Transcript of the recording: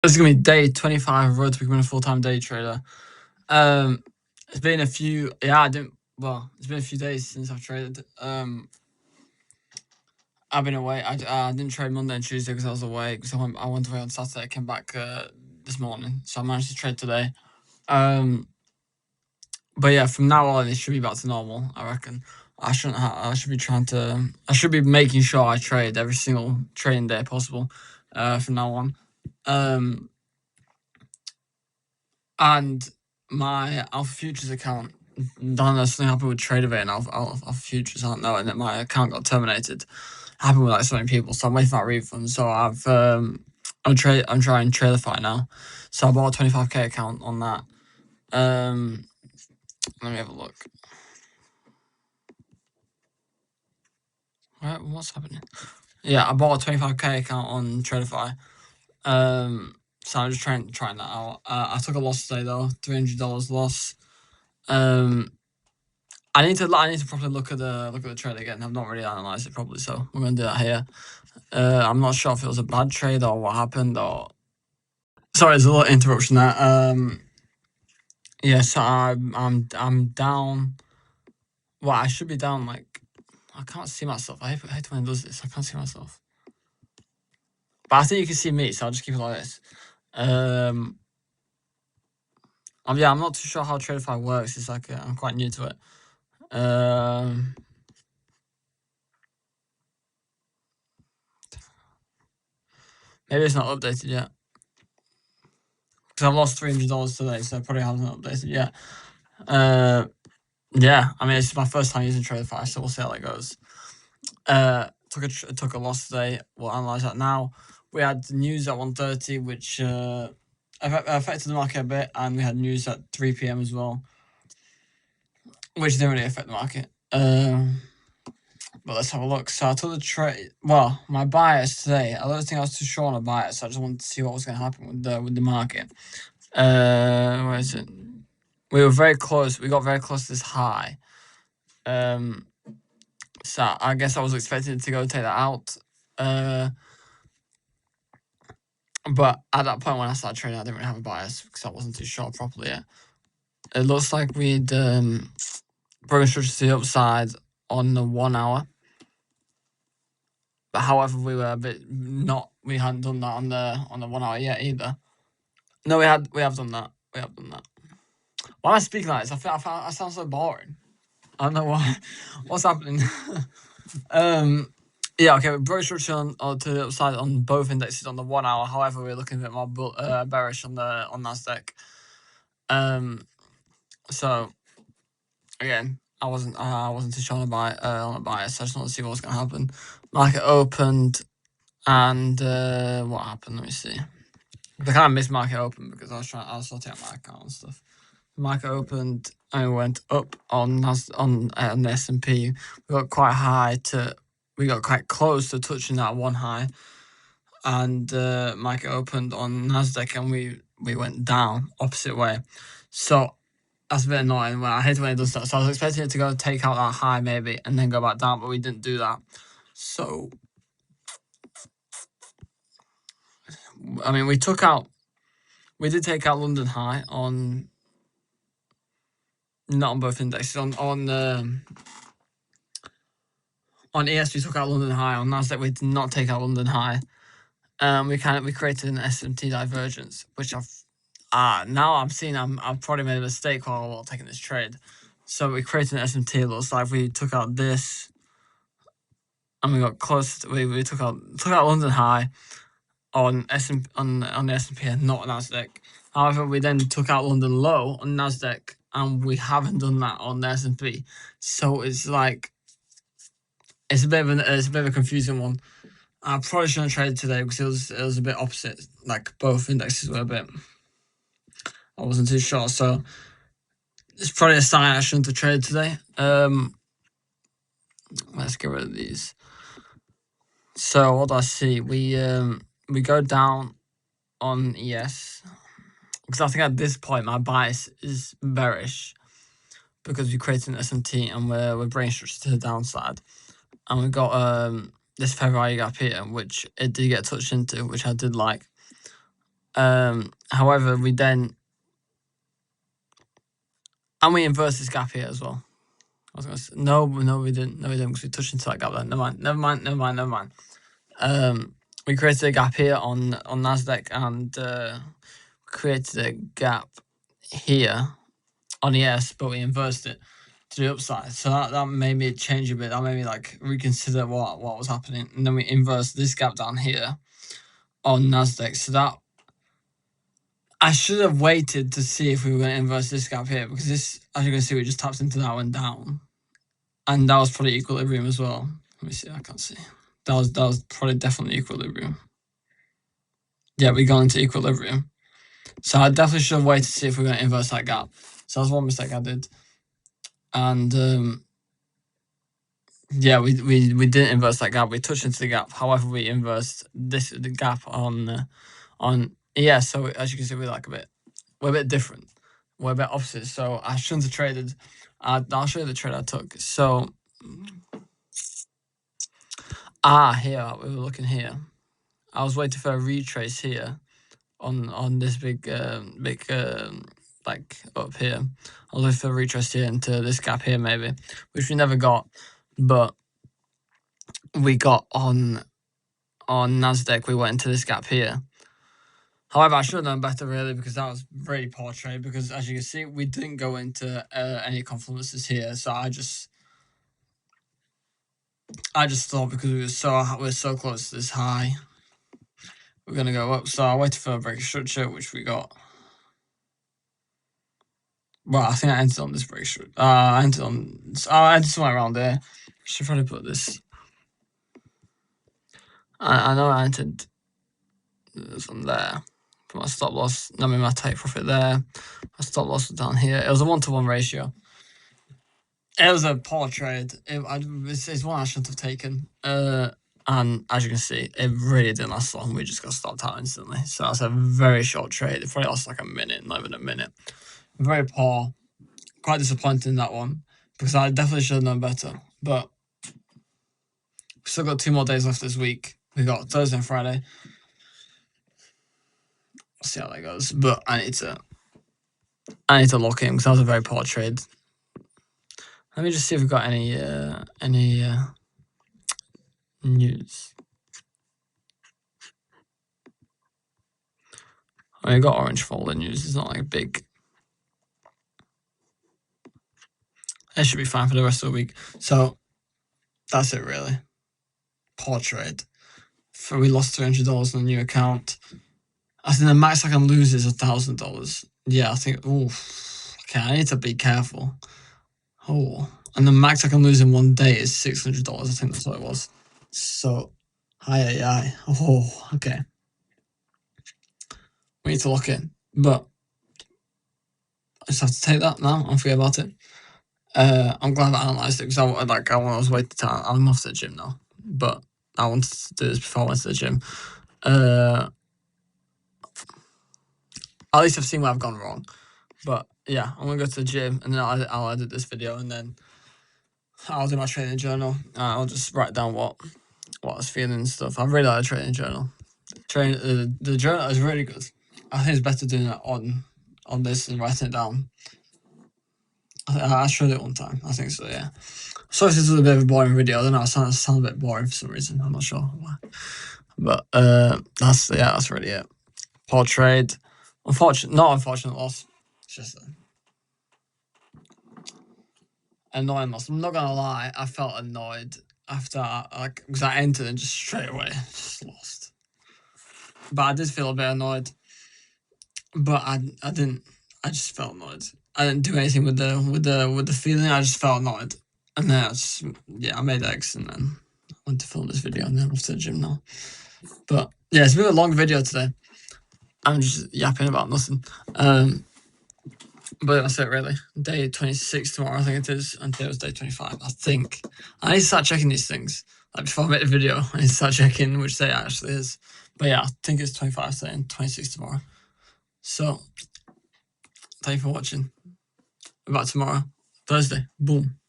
This is gonna be day 25 of Road to Becoming a Full-Time Day Trader. It's been a few. It's been a few days since I've traded. I've been away. I didn't trade Monday and Tuesday because I was away. Because I went away on Saturday. I came back this morning, so I managed to trade today. But yeah, from now on it should be back to normal. I reckon. I should be trying to. I should be making sure I trade every single trading day possible. From now on. And my Alpha Futures account, don't know something happened with TradeAway and Alpha Futures aren't knowing that my account got terminated. Happened with like so many people, so I'm waiting for that refund. So I'm trying Tradeify now. So I bought a 25k account on that. Let me have a look. What's happening? Yeah, I bought a 25k account on Tradeify. So I'm just trying that out. I took a loss today though, $300 loss. I need to properly look at the trade again. I've not really analysed it properly, so we're gonna do that here. I'm not sure if it was a bad trade or what happened, or sorry, there's a little interruption there. Yeah, so I'm down. Well, I should be down like I can't see myself. I hate when it does this. I can't see myself, but I think you can see me, so I'll just keep it like this. Yeah, I'm not too sure how Tradeify works. It's like I'm quite new to it. Maybe it's not updated yet. Because I've lost $300 today, so it probably hasn't updated yet. Yeah, I mean, it's my first time using Tradeify, so we'll see how that goes. Took a loss today. We'll analyse that now. We had news at 1:30, which affected the market a bit, and we had news at 3 p.m. as well, which didn't really affect the market. But let's have a look. So I took the trade. Well, my bias today, I don't think I was too sure on a bias, so I just wanted to see what was going to happen with the market. Where is it? We were very close. We got very close to this high. So I guess I was expecting to go take that out. But at that point when I started trading, I didn't really have a bias because I wasn't too sure properly yet. It looks like we'd broken structure to the upside on the 1 hour. But however, we were a bit we hadn't done that on the 1 hour yet either. No, we have done that. We have done that. Why am I speaking like this? I sound so boring. I don't know why. What's happening? Yeah, okay, we broke structure to the upside on both indexes on the 1 hour. However, we're looking a bit more bearish on Nasdaq. So again, I wasn't too sure on a bias. So I just wanted to see what was going to happen. Market opened, and what happened? Let me see. I kind of missed market open because I was sorting out my account and stuff. Market opened and we went up on the S&P. We got quite high we got quite close to touching that one high, and market opened on Nasdaq and we went down opposite way. So that's a bit annoying. I hate when it does that. So I was expecting it to go take out that high maybe and then go back down, but we didn't do that. So I mean, we did take out London high on. Not on both indexes. On ES we took out London high. On Nasdaq we did not take out London high. We created an S&T divergence, which now I'm seeing I've probably made a mistake while taking this trade. So we created an S&T. It looks like we took out this, and we got close. We took out London high on the S&P and not Nasdaq. However, we then took out London low on Nasdaq, and we haven't done that on the S&P. So it's like it's a bit of a confusing one. I probably shouldn't have traded today because it was a bit opposite. Like both indexes were a bit. I wasn't too sure, so it's probably a sign I shouldn't have traded today. Let's get rid of these. So what do I see? We go down on ES because I think at this point my bias is bearish because we created an S&T and we're brain structured to the downside, and we got this fair value gap here, which it did get touched into, which I did like. However, we then we inverse this gap here as well. I was gonna say no, we didn't because we touched into that gap then. Never mind. We created a gap here on Nasdaq and created a gap here on ES, but we inversed it to the upside. So that made me change a bit. That made me like reconsider what was happening. And then we inversed this gap down here on Nasdaq. So that I should have waited to see if we were going to inverse this gap here, because this, as you can see, we just tapped into that one down, and that was probably equilibrium as well. Let me see. I can't see. That was probably definitely equilibrium. Yeah, we got into equilibrium. So I definitely should have waited to see if we were going to inverse that gap. So that's one mistake I did. And yeah, we didn't inverse that gap. We touched into the gap. However, we inversed the gap on ES. So as you can see, we're a bit different. We're a bit opposite. So I shouldn't have traded. I'll show you the trade I took. So here we were looking here. I was waiting for a retrace here on this big like up here. I was waiting for a retrace here into this gap here maybe, which we never got, but we got on Nasdaq. We went into this gap here. However, I should have done better really, because that was really poor trade, because as you can see, we didn't go into any confluences here. So I just thought, because we were so close to this high, we're gonna go up. So I waited for a break of structure, which we got. Well, I think I entered on this break structure. I entered somewhere around there. Should probably put this. I know I entered from there. Put my stop loss. I mean, my take profit there. My stop loss was down here. It was a 1-to-1 ratio. It was a poor trade. It's one I shouldn't have taken. And as you can see, it really didn't last long. We just got stopped out instantly. So that's a very short trade. It probably lost like a minute, not even a minute. Very poor. Quite disappointing, that one, because I definitely should have known better. But we still got 2 more days left this week. We got Thursday and Friday. We'll see how that goes. But I need to lock in, because that was a very poor trade. Let me just see if we've got any news. I mean, we've got orange folder news. It's not like big. It should be fine for the rest of the week. So that's it, really. Poor trade. We lost $300 on a new account. I think the max I can lose is $1,000. Yeah, I think. Oof. Okay, I need to be careful. Oh, and the max I can lose in one day is $600. I think that's what it was. So, hi. Oh, okay. We need to lock in, but I just have to take that now and forget about it. I'm glad I analysed it, because I was waiting to. I'm off to the gym now, but I wanted to do this before I went to the gym. At least I've seen where I've gone wrong. But yeah, I'm gonna go to the gym, and then I'll edit this video, and then I'll do my training journal. I'll just write down what I was feeling and stuff. I really like a training journal. The journal is really good. I think it's better doing it on this and writing it down. I showed it one time. I think so, yeah. So this is a bit of a boring video. I don't know. It sounds a bit boring for some reason. I'm not sure why. But that's really it. Poor trade. Not unfortunate loss. It's just annoying loss. I'm not gonna lie. I felt annoyed after because I entered and just straight away just lost. But I did feel a bit annoyed. But I didn't. I just felt annoyed. I didn't do anything with the feeling. I just felt annoyed. And then I made X, and then I went to film this video, and then I'm off to the gym now. But yeah, it's been a long video today. I'm just yapping about nothing. But that's it, really. Day 26 tomorrow, I think it is. And today was day 25, I think. I need to start checking these things. Like, before I make the video, I need to start checking which day it actually is. But yeah, I think it's 25 today and 26 tomorrow. So, thank you for watching. We're back tomorrow, Thursday. Boom.